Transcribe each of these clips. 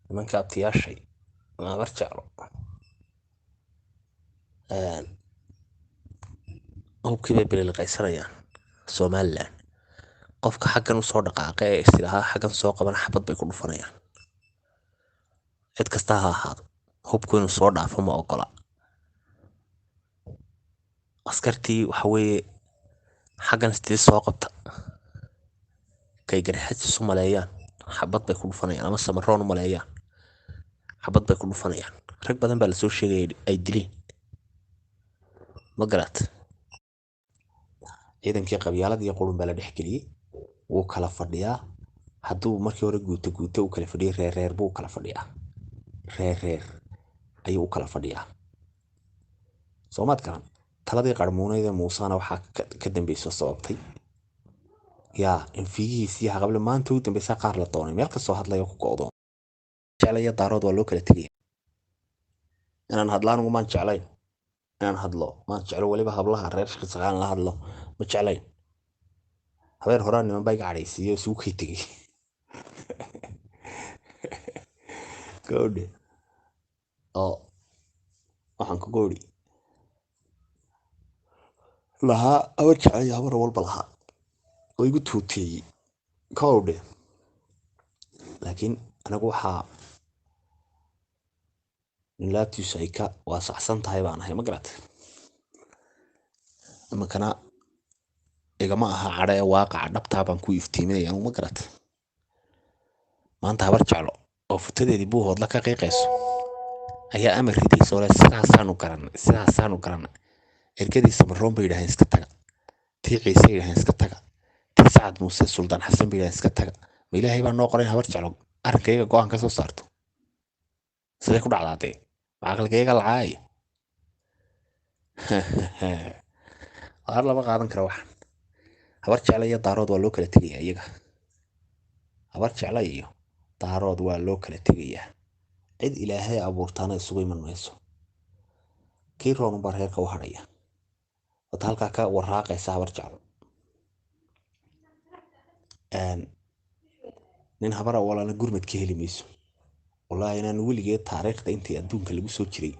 nimanka abtiyaashay habar jeclo hubkii bay bililiqaysanayaan somalilan. qofka xaggan usoo dhaqaaqa ee istilahaa xaggan soo qaban xabad bay ku dhufanayaan. cid kasta ha ahaado hubku inuu soo dhaafo ma ogola. askartii waxa weeye xaggan istii soo qabta kay garxajis u maleeyaan xabad bay ku dhufanayaan, ama samaroon u maleeyaan xabad bay ku dhufanayaan. rag badan baa lasoo sheegaya ay dileen, ma garat. ciidankii qabyaaladii qurun baa la dhexgeliyey, wuu kala fadhiyaa. hadduu markii hore guuto u kala fadhiyay, reer buu kala fadhiyaa. reer ayuu u kala fadhiyaa. soomaad garan taladii qarmuuneyd ee muusana waxaa ka dambayso sababtay yaa in fiigihiisii haqable maanta u dambaysaa qaar la doonay meel kastoo hadlayo ku go'do. jeclaya daarood waa loo kala tegaya. inaan hadlaan ugu maan jeclayn, inaan hadlo maan jeclo. weliba hablaha reer shaqisaqaan la hadlo ma jeclayn. habeen horaa niman baa iga cadhaysiiyo isugu kay tegay gawdhe oo waxaan ku goori lahaa habar jeclaya habar walba lahaa oo igu tuuteeyey gawdhe. laakiin anagu waxaa laabtiisu ay ka waasaxsan tahay baan ahay, ma garat. imankana igama aha cadha ee waaqaca dhabtaa baan ku iftiiminaya anu, ma garat. maanta habar jeclo oo futadeedii buuhoodla ka qiiqayso ayaa amar ridaysa ole sidaasaanu garanay. ergadii samaroon bay yidhaheen iska taga, tii ciise yidhaheen iska taga, tii sacad muuse suldaan xasan bay yidhaheen iska taga. ma ilaahay baa noo qoray habar jeclo arrinkayga go-aan ka soo saarto? siday ku dhacdaatee macaqalkayga lacaay waar lama qaadan kara waxaan. habar jecla iyo daarood waa loo kala tegayaa iyaga. habar jecla iyo daarood waa loo kala tegayaa. cid ilaahay abuurtaana isugu iman mayso. kii roonunbaa reerka u hadhaya. wata halkaa ka waraaqaysa habar jeclo. nin habara walaala gurmad ka heli mayso. wallaahi inaan weligeed taariikhda intii adduunka lagu soo jiray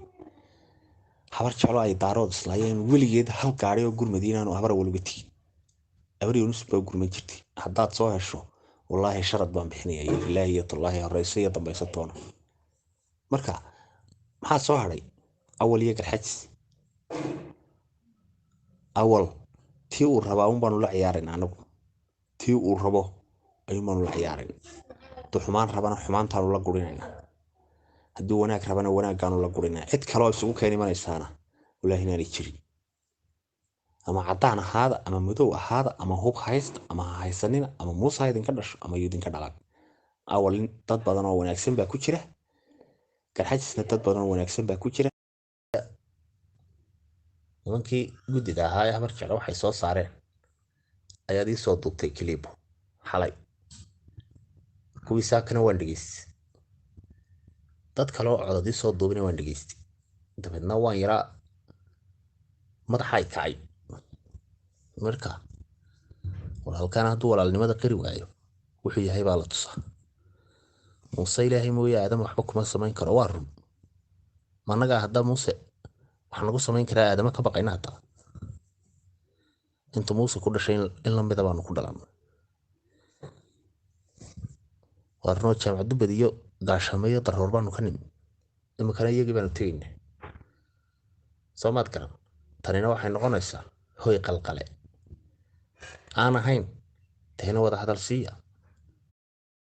habar jeclo ay daarood islaayeen weligeed hal gaari oo gurmadi inaanu habara waluga tegin. abari nus baa gurman jirtay. haddaad soo hesho wallaahi sharad baan bixinaya ilaahi iyo tallaahi horeyso iyo dambaysa toona. marka maxaa soo hadhay? awal iyo garxajis. awal tii uu rabaa un baanu la ciyaarin anagu. tii uu rabo ayuun baanu la ciyaarin. hadduu xumaan rabana xumaantaanu la gurinayna. hadduu wanaag rabana wanaaggaanu la gurinaa. cid kaloo isugu keen imanaysaana wallaahi inaanay jirin. ama caddaan ahaada ama madow ahaada ama hub haysta ama ha haysanina ama muuse ha idinka dhasho ama idinka dhalan. awal dad badan oo wanaagsan baa ku jira. garxajisna dad badan oo wanaagsan baa ku jira. nimankii guddida ahaa ee habar jeclo waxay soo saareen ayaad ii soo duubtay kiliibo xalay. kuwii saakana waan dhegaystay. dad kale oo codad ii soo duubina waan dhegaystay. dabeedna waan yaraa madaxay kacay. marka walaalkaan hadduu walaalnimada qiri waayo wuxuu yahay baa la tusaa. muuse ilaahay mooye aadama waxba kuma samayn karo, waa run. managaa haddaa muuse wax nagu samayn karaa aadama ka baqayna hataa. inta muuse ku dhashay in lamida baanu ku dhalan. waarnoo jaamacaddu badiyo gaashameeyo daroor baanu ka nimi. iminkana iyagii baanu tegayna. soomaad garan tanina waxay noqonaysaa hoy qalqale aan ahayn tahina wada hadal siiya.